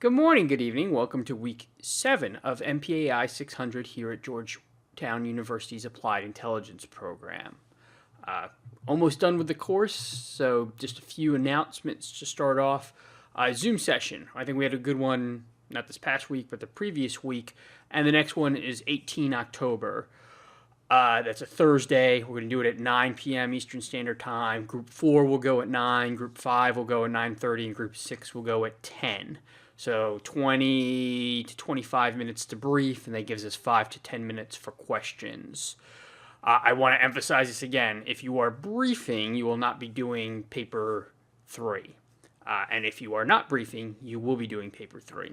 Good morning, good evening. Welcome to week 7 of MPAI 600 here at Georgetown University's Applied Intelligence program. Almost done with the course, so just a few announcements to start off. Zoom session. I think we had a good one, not this past week, but the previous week. And the next one is 18 October. That's a Thursday. We're going to do it at 9 p.m. Eastern Standard Time. Group 4 will go at 9, Group 5 will go at 9:30, and Group 6 will go at 10. So 20 to 25 minutes to brief, and that gives us 5 to 10 minutes for questions. I want to emphasize this again. If you are briefing, you will not be doing paper 3. And if you are not briefing, you will be doing paper 3.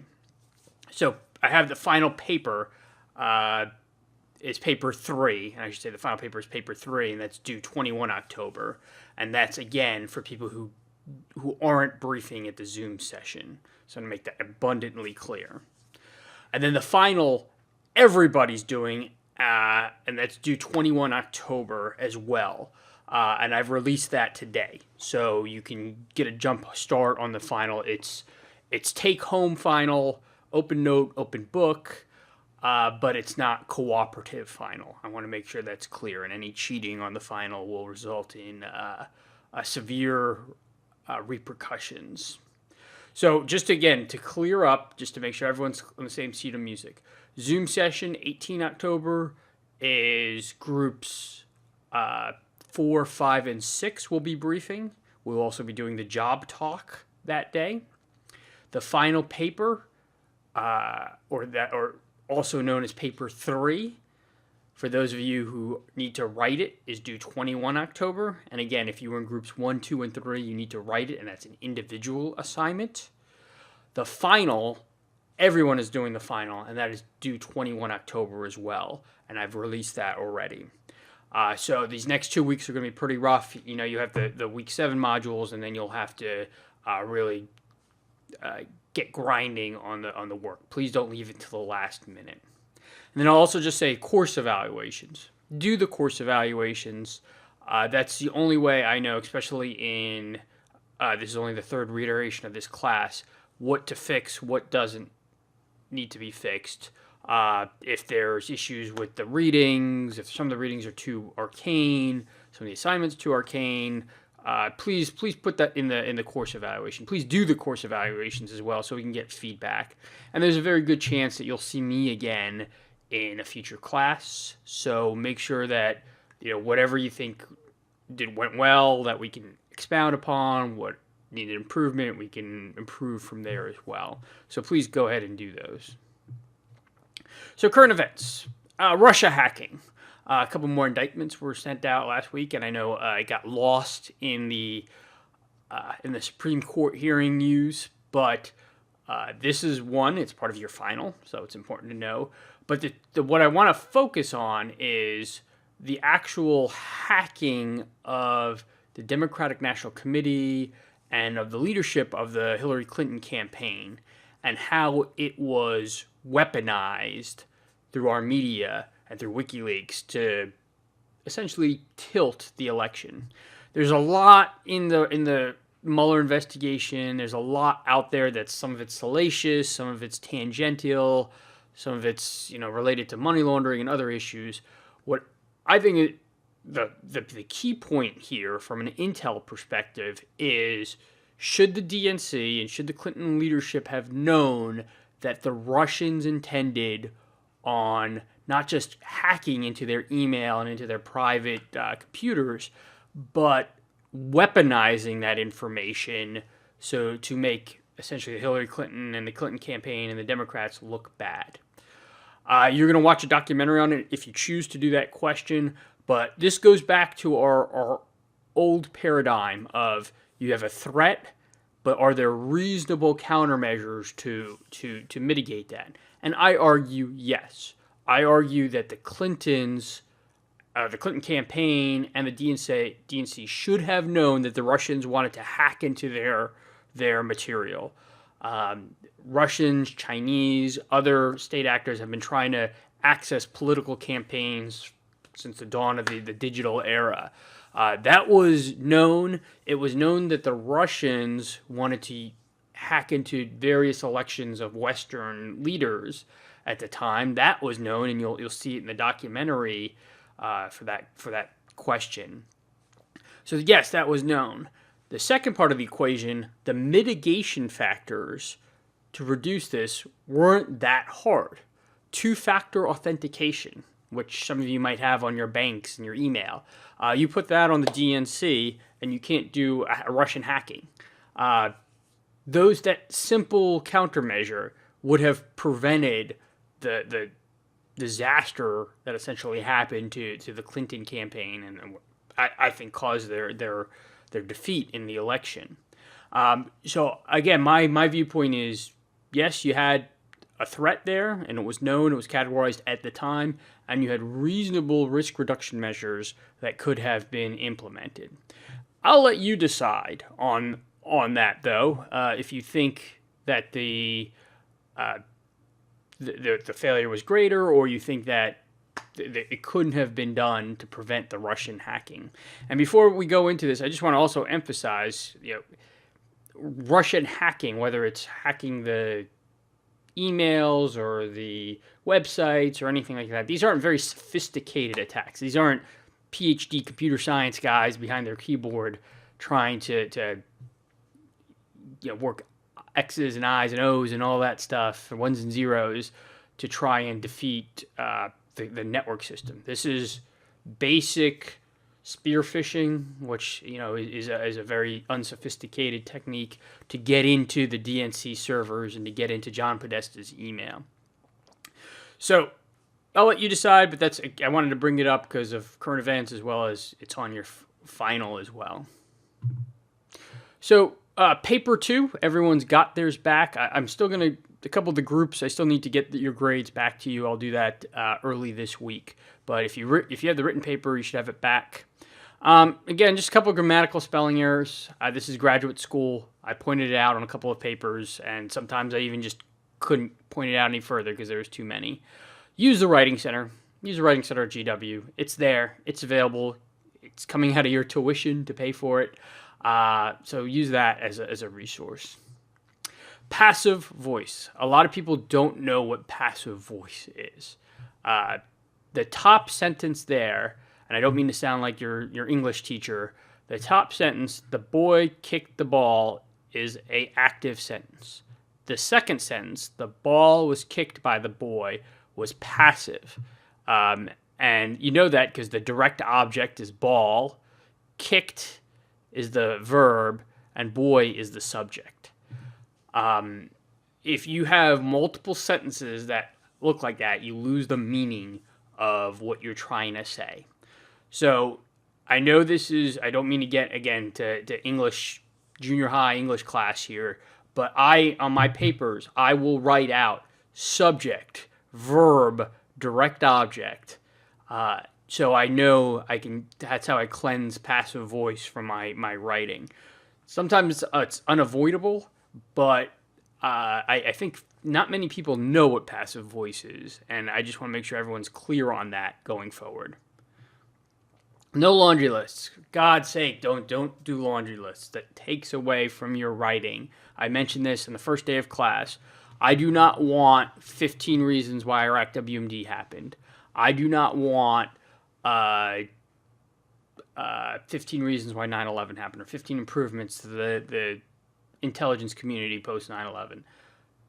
So I have the final paper. Is paper 3, and I should say the final paper is paper 3, and that's due 21 October. And that's, again, for people who aren't briefing at the Zoom session. So I'm going to make that abundantly clear. And then the final, everybody's doing, and that's due 21 October as well. And I've released that today. So you can get a jump start on the final. It's take-home final, open note, open book, but it's not cooperative final. I want to make sure that's clear, and any cheating on the final will result in severe repercussions. So just again, to clear up, just to make sure everyone's on the same sheet of music, Zoom session 18 October is groups 4, 5, and 6 will be briefing. We'll also be doing the job talk that day. The final paper, or also known as paper 3, for those of you who need to write it, is due 21 October. And again, if you were in groups 1, 2, and 3, you need to write it, and that's an individual assignment. The final, everyone is doing the final, and that is due 21 October as well. And I've released that already. So these next 2 weeks are going to be pretty rough. You know, you have the week 7 modules, and then you'll have to really get grinding on the work. Please don't leave it to the last minute. And then I'll also just say course evaluations. Do the course evaluations. That's the only way I know, especially in, this is only the 3rd reiteration of this class, what to fix, what doesn't need to be fixed. If there's issues with the readings, if some of the readings are too arcane, some of the assignments too arcane, please put that in the course evaluation. Please do the course evaluations as well so we can get feedback. And there's a very good chance that you'll see me again in a future class. So make sure that, whatever you think went well, that we can expound upon. What needed improvement, we can improve from there as well. So please go ahead and do those. So current events. Russia hacking. A couple more indictments were sent out last week, and I know it got lost in the Supreme Court hearing news, but this is one. It's part of your final, so it's important to know. But what I want to focus on is the actual hacking of the Democratic National Committee and of the leadership of the Hillary Clinton campaign, and how it was weaponized through our media and through WikiLeaks to essentially tilt the election. There's a lot in the Mueller investigation. There's a lot out there that some of it's salacious, some of it's tangential, some of it's related to money laundering and other issues. What I think the key point here from an intel perspective is, should the DNC and should the Clinton leadership have known that the Russians intended on not just hacking into their email and into their private computers, but weaponizing that information so to make essentially Hillary Clinton and the Clinton campaign and the Democrats look bad. You're going to watch a documentary on it if you choose to do that question, but this goes back to our old paradigm of, you have a threat, but are there reasonable countermeasures to mitigate that? And I argue yes. I argue that the Clintons, the Clinton campaign, and the DNC should have known that the Russians wanted to hack into their material. Russians, Chinese, other state actors have been trying to access political campaigns since the dawn of the digital era. That was known. It was known that the Russians wanted to hack into various elections of Western leaders at the time. That was known, and you'll see it in the documentary for that question. So yes, that was known. The second part of the equation, the mitigation factors to reduce this weren't that hard. Two-factor authentication, which some of you might have on your banks and your email. You put that on the DNC, and you can't do a Russian hacking. That simple countermeasure would have prevented the disaster that essentially happened to the Clinton campaign, and I think caused their defeat in the election. So again, my viewpoint is, yes, you had a threat there, and it was known, it was categorized at the time, and you had reasonable risk reduction measures that could have been implemented. I'll let you decide on that, though, if you think that the failure was greater, or you think that it couldn't have been done to prevent the Russian hacking. And before we go into this, I just want to also emphasize, Russian hacking, whether it's hacking the emails or the websites or anything like that, these aren't very sophisticated attacks. These aren't PhD computer science guys behind their keyboard trying to work X's and I's and O's and all that stuff, ones and zeros, to try and defeat the network system. This is basic spear phishing, which is a very unsophisticated technique to get into the DNC servers and to get into John Podesta's email. So I'll let you decide, but I wanted to bring it up because of current events, as well as it's on your final as well. So paper 2, everyone's got theirs back. I'm still going to, a couple of the groups, I still need to get your grades back to you. I'll do that early this week. But if you have the written paper, you should have it back. Again, just a couple of grammatical spelling errors. This is graduate school. I pointed it out on a couple of papers, and sometimes I even just couldn't point it out any further because there was too many. Use the Writing Center. Use the Writing Center at GW. It's there. It's available. It's coming out of your tuition to pay for it. So use that as a resource. Passive voice. A lot of people don't know what passive voice is. The top sentence there, and I don't mean to sound like your English teacher, the top sentence, the boy kicked the ball, is an active sentence. The second sentence, the ball was kicked by the boy, was passive. And you know that because the direct object is ball, kicked is the verb, and boy is the subject. If you have multiple sentences that look like that, you lose the meaning of what you're trying to say. So I know I don't mean to get, again, to English, junior high English class here, but on my papers, I will write out subject, verb, direct object. So I know that's how I cleanse passive voice from my writing. Sometimes it's unavoidable, but I think not many people know what passive voice is, and I just want to make sure everyone's clear on that going forward. No laundry lists. God's sake, don't do laundry lists. That takes away from your writing. I mentioned this in the first day of class. I do not want 15 reasons why Iraq WMD happened. I do not want 15 reasons why 9/11 happened, or 15 improvements to the intelligence community post 9/11.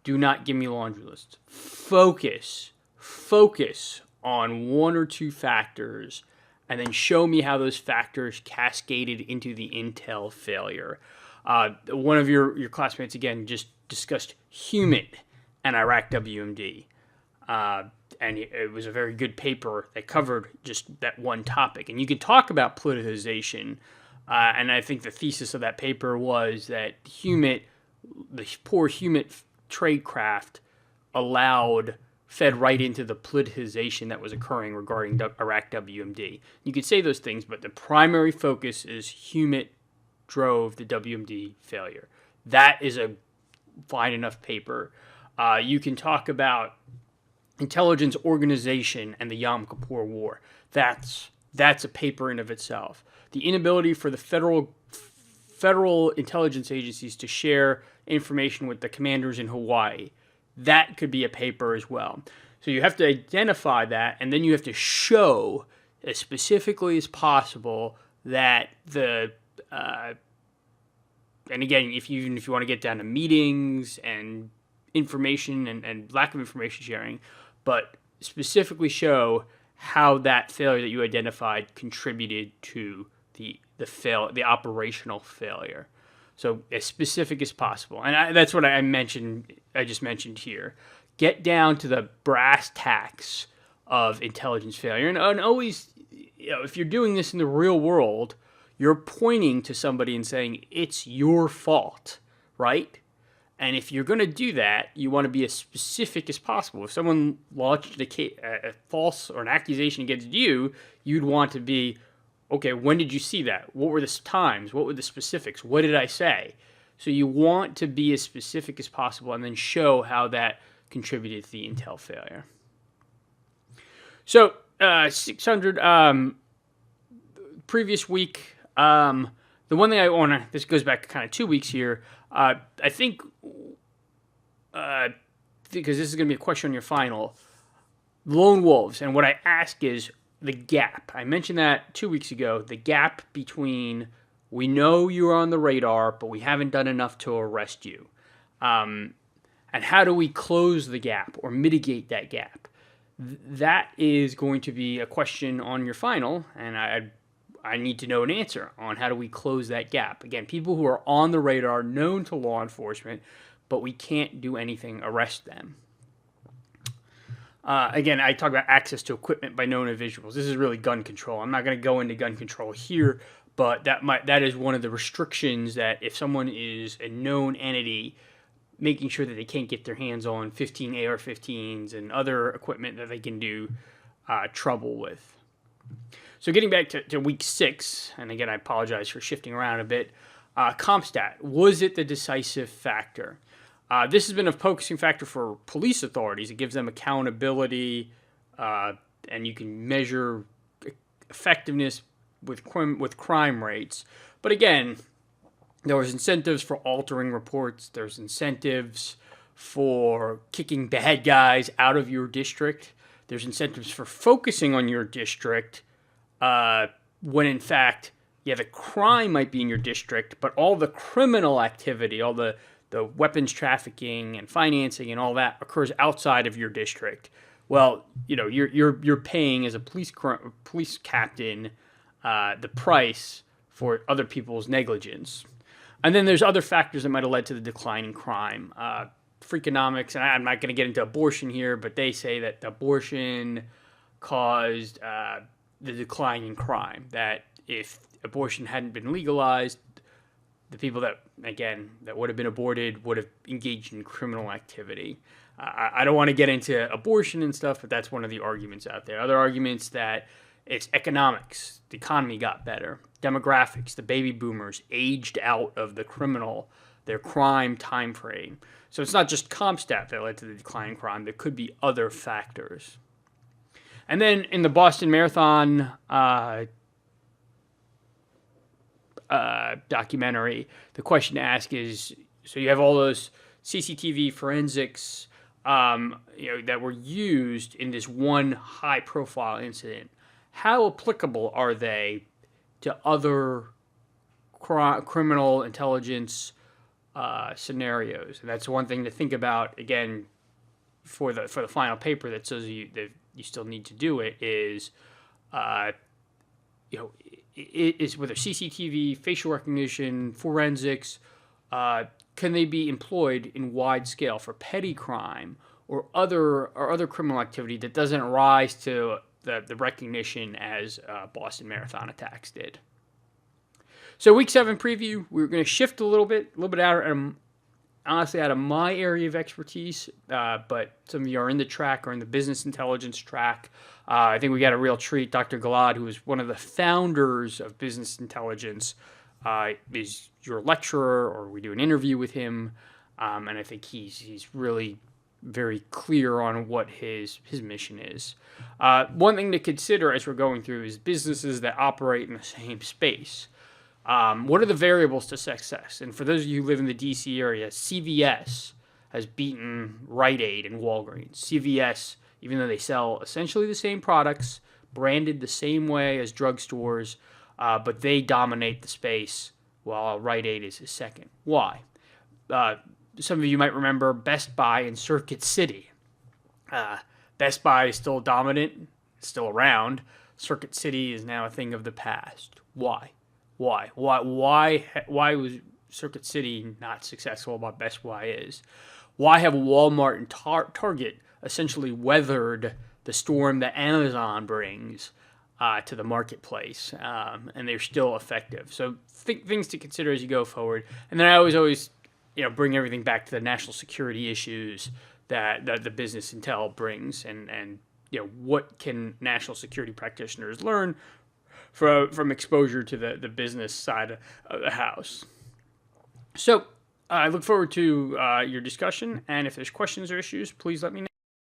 Do not give me laundry lists. Focus on one or two factors, and then show me how those factors cascaded into the intel failure. One of your classmates, again, just discussed HUMIT and Iraq WMD. And it was a very good paper that covered just that one topic. And you could talk about politicization, and I think the thesis of that paper was that the poor HUMIT tradecraft fed right into the politicization that was occurring regarding Iraq WMD. You could say those things, but the primary focus is HUMIT drove the WMD failure. That is a fine enough paper. You can talk about intelligence organization and the Yom Kippur War. That's a paper in of itself. The inability for the federal intelligence agencies to share information with the commanders in Hawaii. That could be a paper as well. So you have to identify that, and then you have to show as specifically as possible that and again, even if you want to get down to meetings and information and lack of information sharing, but specifically show how that failure that you identified contributed to the operational failure. So as specific as possible, and that's what I just mentioned here. Get down to the brass tacks of intelligence failure, and always, if you're doing this in the real world, you're pointing to somebody and saying it's your fault, right? And if you're going to do that, you want to be as specific as possible. If someone launched a false or an accusation against you, you'd want to be, okay, when did you see that? What were the times? What were the specifics? What did I say? So you want to be as specific as possible and then show how that contributed to the intel failure. So 600, previous week, the one thing I want to, this goes back kind of 2 weeks here, I think, because this is going to be a question on your final, lone wolves, and what I ask is the gap. I mentioned that 2 weeks ago, the gap between we know you're on the radar, but we haven't done enough to arrest you. And how do we close the gap or mitigate that gap? That is going to be a question on your final, and I need to know an answer on how do we close that gap. Again, people who are on the radar, known to law enforcement, but we can't do anything, arrest them. Again, I talk about access to equipment by known individuals. This is really gun control. I'm not going to go into gun control here, but that is one of the restrictions, that if someone is a known entity, making sure that they can't get their hands on 15 AR-15s and other equipment that they can do trouble with. So getting back to week 6, and again, I apologize for shifting around a bit, CompStat, was it the decisive factor? This has been a focusing factor for police authorities. It gives them accountability, and you can measure effectiveness with crime rates. But again, there was incentives for altering reports. There's incentives for kicking bad guys out of your district. There's incentives for focusing on your district when in fact, yeah, the crime might be in your district, but all the criminal activity, all the weapons trafficking and financing and all that occurs outside of your district. Well, you're paying as a police captain the price for other people's negligence. And then there's other factors that might have led to the decline in crime. Freakonomics, and I'm not going to get into abortion here, but they say that abortion caused the decline in crime. That if abortion hadn't been legalized, the people that would have been aborted would have engaged in criminal activity. I don't want to get into abortion and stuff, but that's one of the arguments out there. Other arguments that it's economics. The economy got better. Demographics. The baby boomers aged out of their crime time frame. So it's not just CompStat that led to the decline in crime. There could be other factors. And then in the Boston Marathon documentary, the question to ask is, so you have all those CCTV forensics that were used in this one high-profile incident. How applicable are they to other criminal intelligence scenarios? And that's one thing to think about. Again, for the final paper that says that you still need to do it is, is whether CCTV, facial recognition, forensics, can they be employed in wide scale for petty crime or other criminal activity that doesn't rise to the recognition as Boston Marathon attacks did. So week 7 preview, we're going to shift a little bit out of my area of expertise, but some of you are in the track or in the business intelligence track. I think we got a real treat. Dr. Gilad, who is one of the founders of business intelligence, is your lecturer, or we do an interview with him, and I think he's really very clear on what his mission is. One thing to consider as we're going through is businesses that operate in the same space. What are the variables to success? And for those of you who live in the DC area, CVS has beaten Rite Aid and Walgreens. CVS, even though they sell essentially the same products, branded the same way as drugstores, but they dominate the space while Rite Aid is second. Why? Some of you might remember Best Buy in Circuit City. Best Buy is still dominant, still around. Circuit City is now a thing of the past. Why? Why was Circuit City not successful, but Best Buy is? Why have Walmart and Target essentially weathered the storm that Amazon brings to the marketplace, and they're still effective? So things to consider as you go forward. And then I always bring everything back to the national security issues that the business intel brings, and what can national security practitioners learn from exposure to the business side of the house. So I look forward to your discussion, and if there's questions or issues, please let me know.